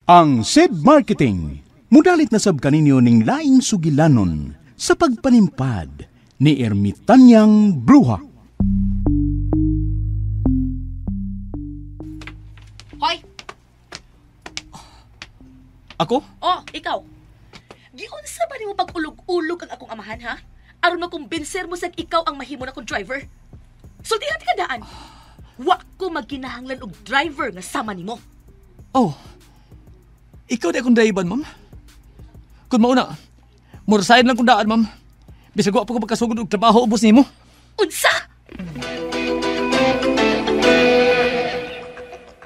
Ang SED Marketing, mudalit na sab kaninyo ning laing sugilanon sa pagpanimpad ni Ermitanyang Bruha. Hoy! Ako? Oh, ikaw. Giunsa ba nimo pag-ulog-ulog ang akong amahan, ha? Aron makumbinser mo sa ikaw ang mahimo na kong driver. Sultihan ka daan. Wa ko magkinahanglan og driver nga sama nimo. Oh, ikaw di akong daiban, ma'am. Kung mauna, murasayan lang kung daan, ma'am. Bisag wa pa ko magkasugod og trabaho, ubos nimo. Unsa?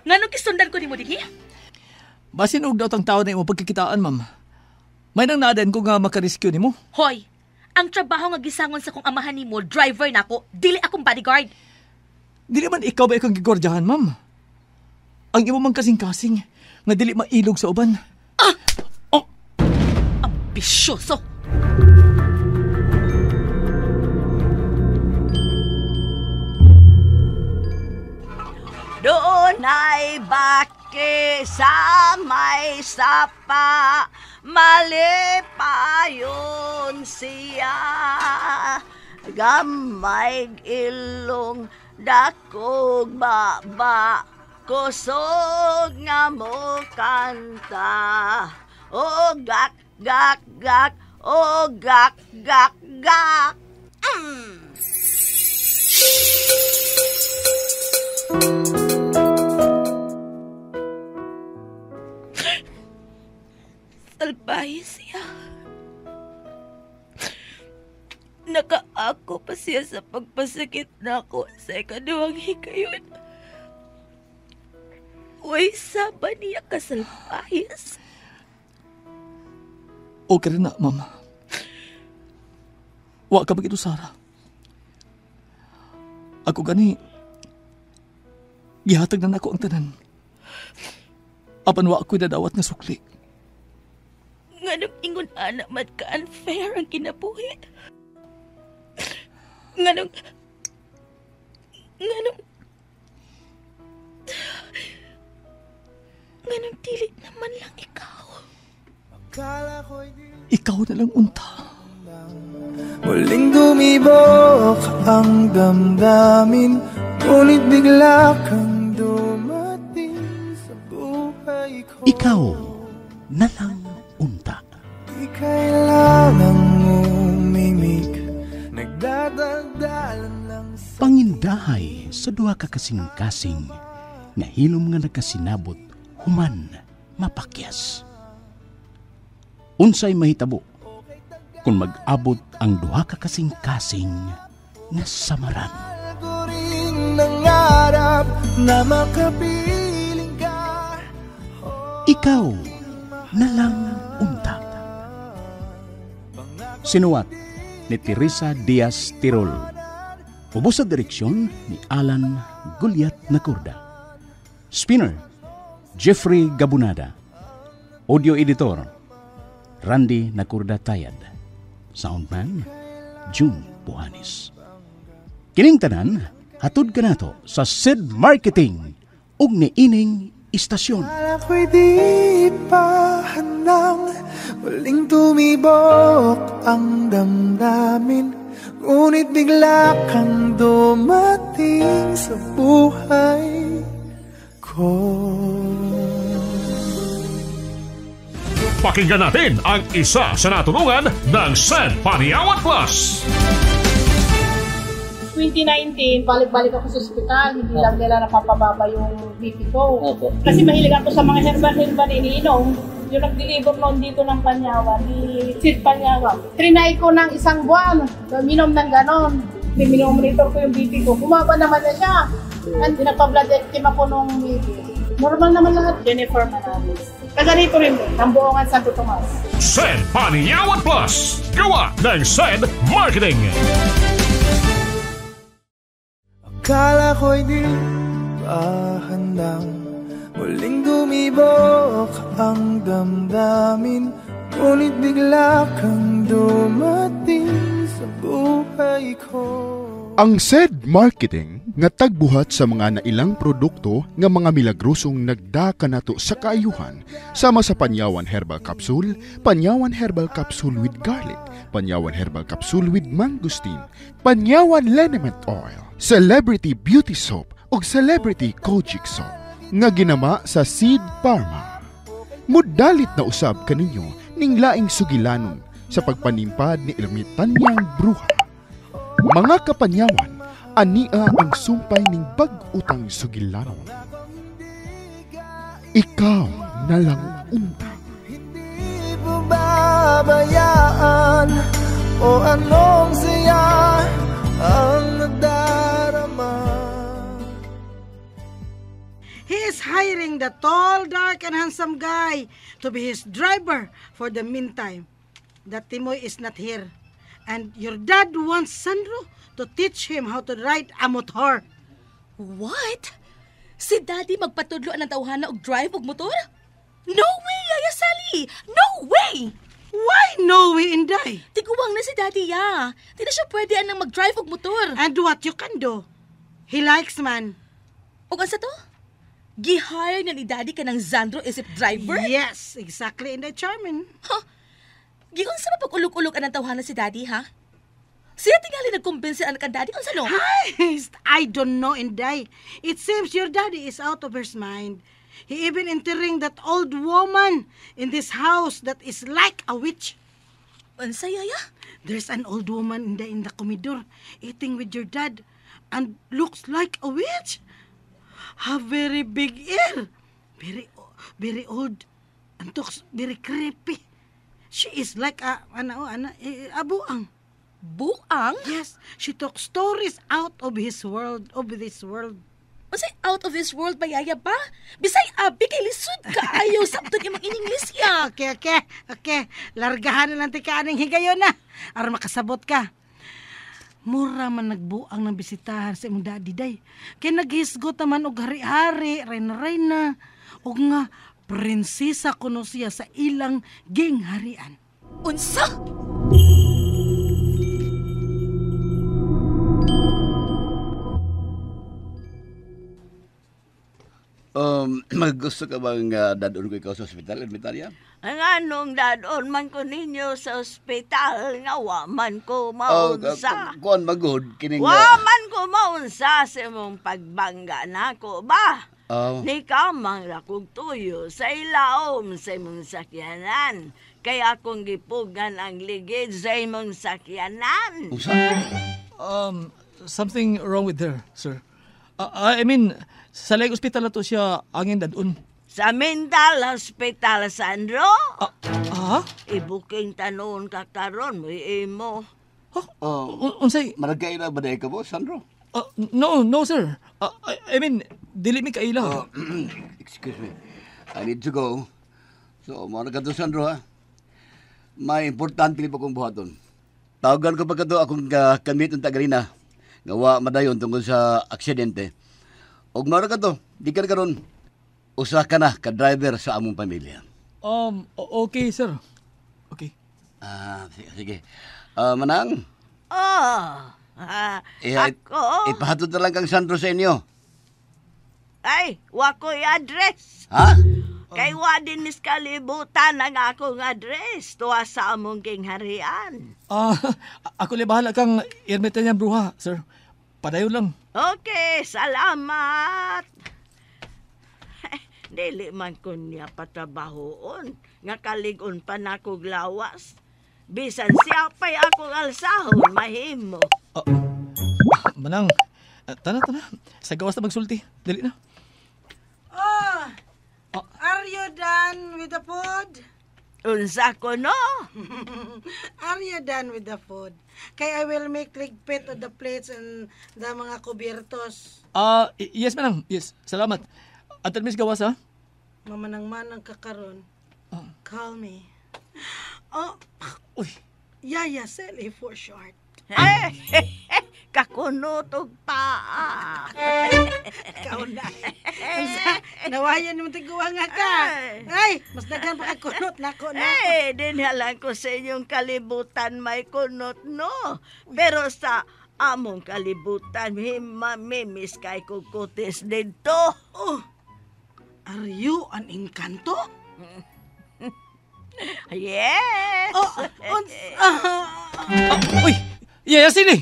Nganong kisundan ko nimo dinhi? Basin og daw tang tao na imo pagkikitaan, ma'am. May nang naadan ko nga makarescue nimo. Hoy, ang trabaho nga gisangon sa kong amahan nimo, driver nako, dili akong bodyguard. Dili man ikaw ba ikong gigordyahan, ma'am? Ang imo man kasing-kasing nga dili mailog sa uban. Oh! Ambisyoso! Doon ay baki sa may sapa, mali pa yun siya. Gamay ilong, dakog baba, kusog nga mo kanta. O gak, gak, gak, o gak, gak, gak. Salbahe siya. Nakaako pa siya sa pagpasakit na ako sa ikaduhang hikayon. Uy, saba niya kasalbahis. Okay rin na, ma'am. Wa ka bagito, Sarah. Ako gani, gihatag na nako ang tanan. Apan wa ako'y nadawat nga sukli. Nganong ingon anak mat ka-unfair ang kinabuhi. Nganong dili naman lang ikaw. Ikaw na lang unta. Muling dumibok ang damdamin, ngunit bigla kang dumating sa buhay ko. Ikaw na lang unta. Di kailangang umimik, nagdadagdalan lang sa Pangindahay sa duha ka kasing-kasing nga hilom nga nagkasinabot human mapakyas. Unsay mahitabo kung mag-abot ang duha ka kasing-kasing nga samaran. ko rin nangarap na makapiling ka. Ikaw na lang unta. Sinuwat ni Teresa Diaz Tirol. Ubos sa direksyon ni Alan Gulyat Nakurda. Spinner, Jeffrey Gabunada. Audio editor, Randy Nakurda Tayad. Soundman, June Puhanis. Kining tanan, hatod ka nato sa SED Marketing ug niining istasyon. Akala ko'y di pa handang muling tumibok ang damdamin, ngunit bigla kang dumating sa buhay ko. Pakinggan natin ang isa sa natulungan ng SED Paniawat Plus. 2019, balik-balik ako sa ospital. Hindi lang nila napapababa yung BP ko. Kasi mahilig ako sa mga herbal-herbal iniinom. Yung nag-deliver noon dito ng Panyawan, ni Sid Panyawan. Trinay ko ng isang buwan, minom ng ganon. Minomonitor ko yung BP ko. Bumaba naman na siya. And pinapablood team ako nung BP. Normal naman lahat. Jennifer Manalis. Kaganito rin din, ng Buongan Santo Tomas. SED Paniawat Plus. Gawa ng SED Marketing. Akala ko'y di pa handang muling dumibok ang damdamin, ngunit bigla kang dumating sa buhay ko. Ang SED Marketing nga tagbuhat sa mga nailang produkto nga mga milagrosong nagdaka nato sa kaayuhan sama sa Panyawan Herbal Capsule, Panyawan Herbal Capsule with Garlic, Panyawan Herbal Capsule with Mangosteen, Panyawan Liniment Oil, Celebrity Beauty Soap ug Celebrity Kojic Soap nga ginama sa Seed Pharma. Mudalit na usab kaninyo ning laing sugilanon sa pagpanimpad ni Ermitanyang Bruha. Mga kapanyawan, ania ang sumpay ning bag-utang sugilanon. Ikaw na lang unta. Hindi mo babayaan o anong siya ang nadarama. He is hiring the tall, dark, and handsome guy to be his driver for the meantime. That Timoy is not here. And your dad wants Sandro to teach him how to ride a motor. What? Si Daddy magpatudlo ng tawhana og drive og motor? No way, Yaya Sally! No way! Why no way, Inday? Tiguwang na si Daddy, ya. Di na siya pwede anang mag-drive og motor. And what you can do? He likes man. O asa to? Gihire na ni Daddy ka ng Sandro isip driver? Yes, exactly, Inday Charmin. Huh? Giyon sa mapag-ulog-ulog ang tawhana si Daddy, ha? Siya tingali nagkumbinsi ang ka-Daddy kung sano? I don't know, Inday. It seems your daddy is out of his mind. He even entering that old woman in this house that is like a witch. Unsa, Yaya? There's an old woman in the comedor eating with your dad and looks like a witch. Have very big ear. Very old and talks very creepy. She is like a buang. Buang? Yes, she talks stories out of this world. Unsay out of this world ba, Yaya ba? Bisay abi kay lisod ka. Ayaw sabton yung mag-English ya. Okay. Largahan na lang ti ka aning higayon na. Aron makasabot ka. Mura man nagbuang ng bisitahan sa imong daddy day. Kay naghisgot naman og hari-hari, reyna-reyna. Og nga, prinsesa kuno siya sa ilang gingharian. Unsa? Gusto ka bang dadon ko ikaw sa ospital, Ermitanya? Ang anong dadon man ko ninyo sa ospital nga waman ko maunsa. Kuan magod kining Waman ko maunsa sa imong pagbangga nako ba? Ni kamang lakog tuyo sa ilaom sa imong sakyanan. Kaya akong gipugan ang ligid sa imong sakyanan. Something wrong with her, sir. I mean, sa leg hospital na to siya angin dadun. Sa mental hospital, Sandro? Ibuking tanon ka karon mo imo. Unsay? Maragkaila ba dahil ka mo, Sandro? No, sir. I mean, dili mi kaila. Excuse me. I need to go. So, mga nagkato, Sandro, ha? May importante pa kong buhaton. Tawagan ko pa kato akong kamit ng tagarina. Ngawa madayon tungkol sa aksidente. Og mga nagkato, di ka na karon. Usa ka na ka-driver sa among pamilya. Okay, sir. Okay. Sige. Manang? Ako? Ipahatod na lang kang Sandro sa inyo. Ay, wako'y address. Ha? Kay wadin is kalibutan ang akong address. Tuwa sa among kingharian. Ako li bahala kang Ermitanyang Bruha, sir. Padayon lang. Okay, salamat. Dili man ko niya patrabahoon. Nga kaligon pa na kong lawas. Bisan siya pa'y akong alsahon, mahimo. Manang, tana. Sa gawas na magsulti. Dali na. Are you done with the food? Unsa ko, no? Are you done with the food? Kay I will make ligpit of the plates and the mga kubiertos. Yes, Manang. Yes, salamat. Antan mis gawas, ha? Mamanang-manang kakaron. Call me. Uy. Yaya Sally for short. Kakunot og paa. Kauna. Nawayan mo tiguwa nga ka. Ay, mas daghan pa kakunot nako na. Dinhalan ko sa inyong kalibutan may kunot, no? Pero sa Among kalibutan, mamimiss kay kukutis dito. Oh, are you an Encanto? Yes! Uy! Yayasin eh!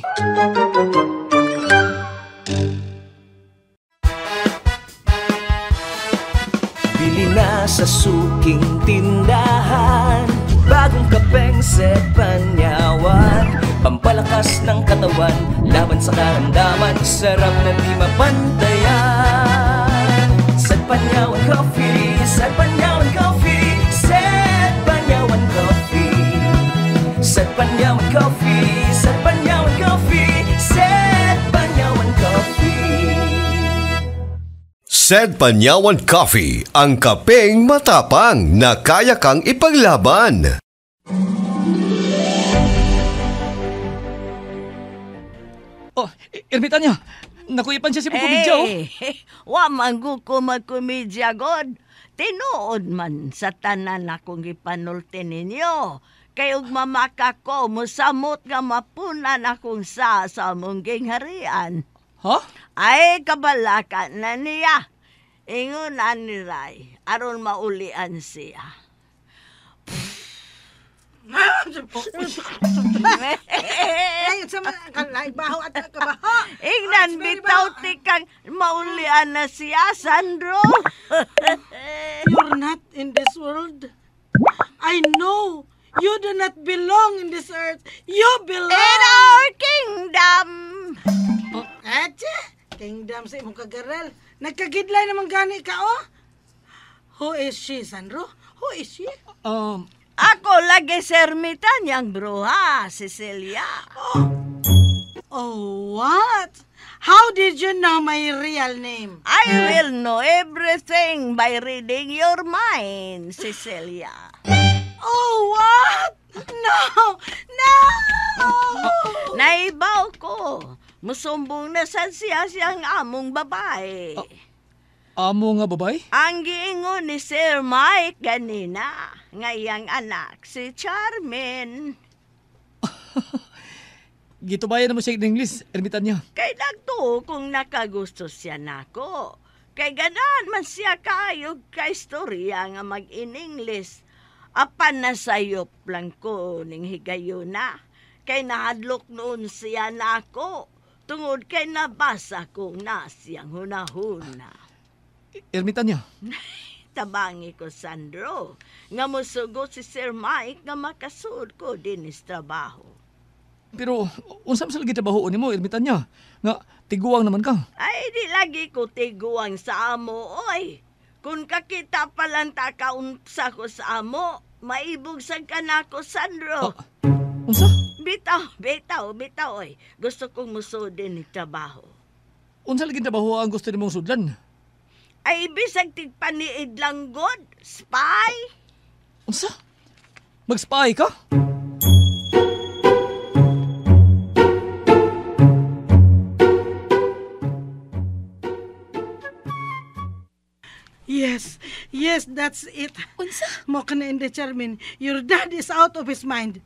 Bili na sa suking tindahan, bagong kapeng Set Panyawan. Pampalakas ng katawan, laban sa karamdaman, sarap na di mapantayan. Set Panyawan Coffee, Set Panyawan Coffee, Set Panyawan Coffee. Set Panyawan Coffee, Set Panyawan Coffee, Set Panyawan Coffee. Set Panyawan Coffee, ang kapeng matapang na kaya kang ipaglaban. Oh, Ermitanyo, nakuipan siya si Pukumidya, oh. Wa manggu ko magkumidya, God. Tinuod man sa tanan akong ipanulti ninyo. Kayog mamaka ko, musamot nga mapunan akong sa among gingharian. Ha? Ay, kabalaka na niya. Ingon ni Ray, aron maulian siya. Ingnan bitaw tikang maulian na siya, Sandro. You're not in this world. I know. You do not belong in this earth. You belong in our kingdom. Atcha, kingdom sa imong kagaral. Nagkagidlay naman gani ka, oh. Who is she, Sandro? Who is she? Ako lagi sermitan yang bruha, Cecilia. Oh, what? How did you know my real name? I will know everything by reading your mind, Cecilia. Oh, what? No! No! Naibaw ko. Musumbong na sa siyang among babae. Amo nga babay? Ang giingon ni Sir Mike ganina, ngayang anak si Charmin. Gito ba yan naman siya in English, Ermitanyo? Kay nagtuo kung nakagusto siya nako. Kay ganahan man siya kayo kay istorya nga mag-in-English. Apan nasayop lang ko ning higayuna. Kay nahadlok noon siya nako. Tungod kay nabasa ko na siyang hunahuna. Ermitanyo? Tabangi ko, Sandro. Nga musugo si Sir Mike nga makasud ko din is trabaho. Pero, unsam sa lagi trabaho ni mo, Ermitanyo? Nga, tiguang naman ka. Ay, di lagi ko tiguang sa amo, oy. Kung kakita palang takaunsa ko sa amo, maibugsag ka na ako, Sandro. Unsa? Bitaw, oy. Gusto kong musudin ni trabaho. Unsa lagi trabaho ang gusto ni mong sudlan? Ay, bisag tigpaniid lang, God. Spy? Unsa? Mag-spy ka? Yes, that's it. Unsa? Mo ka na hindi, Charmin. Your dad is out of his mind.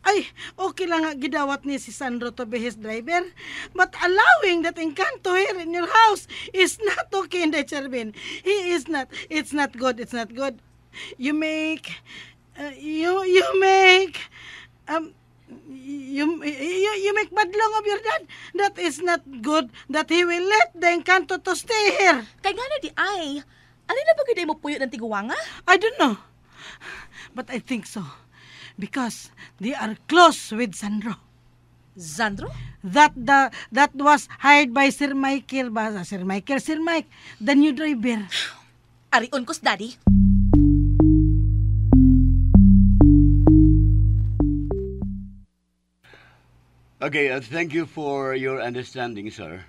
Ay, okay lang nga gidawat ni si Sandro to be his driver. But allowing that Encanto here in your house is not okay, hindi, Charmin. He is not. It's not good. It's not good. You make badlong of your dad. That is not good. That he will let the Encanto to stay here. Kay nga na di ay. Alin na ba kayo mo puyo ng tiguwanga? I don't know. But I think so. Because they are close with Sandro. Sandro? That was hired by Sir Michael. Sir Mike, the new driver. Arion kos, Daddy. Okay, thank you for your understanding, sir.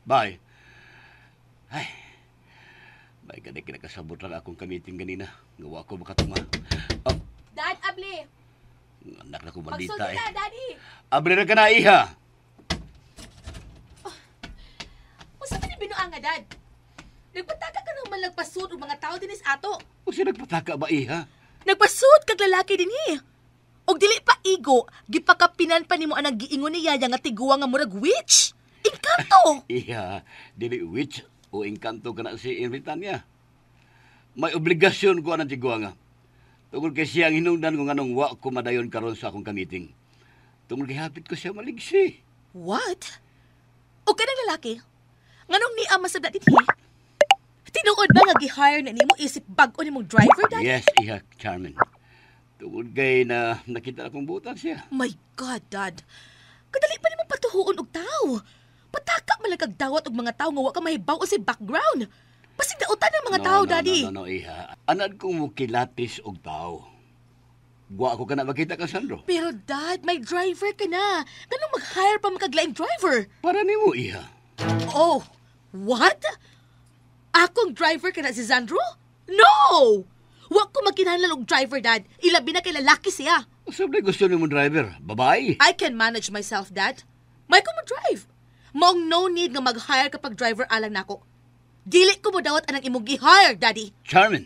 Bye. Ay, may kinakasabot lang akong kamiting ganina. Gawa ko makatuma. Oh. Dad, abli. Anak na ko maldita Magsulti na, Daddy. Abli na ka na, iha. Masa ka ni binuang nga, Dad? Nagpataka ka nang malagpasud o mga tao din is ato. O siya nagpataka ba, iha? Nagpasud kag lalaki din eh. Og dili pa igo, gipakapinan pa nimo anang giingon ni Yaya nga tiguwa nga murag witch. Engkanto. Iya, dili witch o engkanto kana si Emitanya. May obligasyon ko anang tiguwa nga. Tungkol kay siyang hinungdan kung anong wa ko madayon karon sa akong kamiting. Tungkol kay hapit ko siya maligsi. What? O kanang lalaki? Nganong ni ama sa datit hi? Tinuod ba nga gi-hire na nimo isip bag-o nimong driver, Dad? Yes, iya, Charmin. Tungkol kay na nakita akong butan siya. My God, Dad. Kadali pa nimong patuhuon og tao. Pataka malagag dawat og mga tao nga wa ka mahibaw o si background. Pasigdautan ang mga tao, Daddy. No, iha. Anad kong mukilatis og tao. Gwa ako ka na makita ka, Sandro. Pero, Dad, may driver ka na. Ganun mag-hire pa makaglaing driver? Para ni mo, iha. Oh, what? Akong driver ka na si Sandro? No! Wa ko magkinahanglan og driver, Dad. Ilabi na kay lalaki siya. Sabi gusto ni mo driver, babae. I can manage myself, Dad. May ko mo drive. Maong no need nga mag-hire kapag driver alang nako. Dili ko mo dawat anang imong gi-hire, Daddy. Charmin.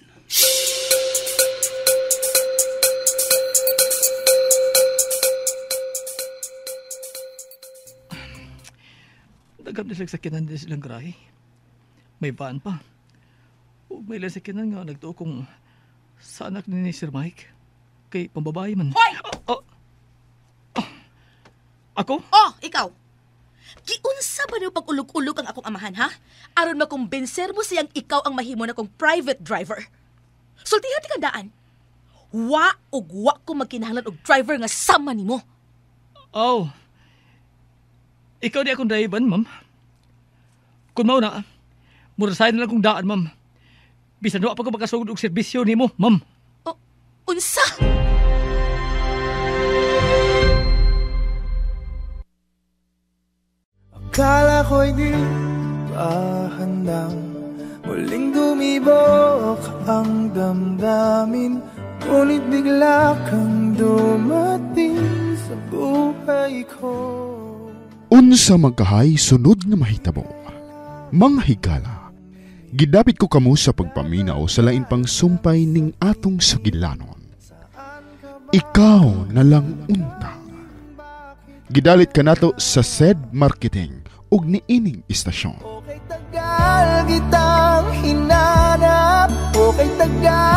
Dagam na sakinan din silang grahe. May van pa. O may sakinan nga nagtuo kong sa anak ni Sir Mike. Kay pambabae man. Hoy! Ako? Oh, ikaw. Giunsa ba niyo pag-ulog-ulog ang akong amahan, ha? Aron makumbinser mo siyang ikaw ang mahimo na kong private driver. Sultihan ti kandaan. Wa ko magkinahanglan og driver nga sama nimo. Oh. Ikaw di akong driver, ma'am. Kung mao na, murasayan na lang kong daan, ma'am. Bisan wa pa ko makasugod og serbisyo nimo, ma'am. Oh, unsa? Akala ko'y di pa handang muling dumibok ang damdamin, ngunit bigla kang dumating sa buhay ko. Unsa magkahay sunod nga mahitabo. Mga higala, gidapit ko kamo sa pagpaminaw sa lain pang sumpay ning atong sagilanon. Ikaw na lang unta. Gidalit ka nato sa SED Marketing ug niining istasyon. Okay, tagal kitang hinanap. Okay, tagal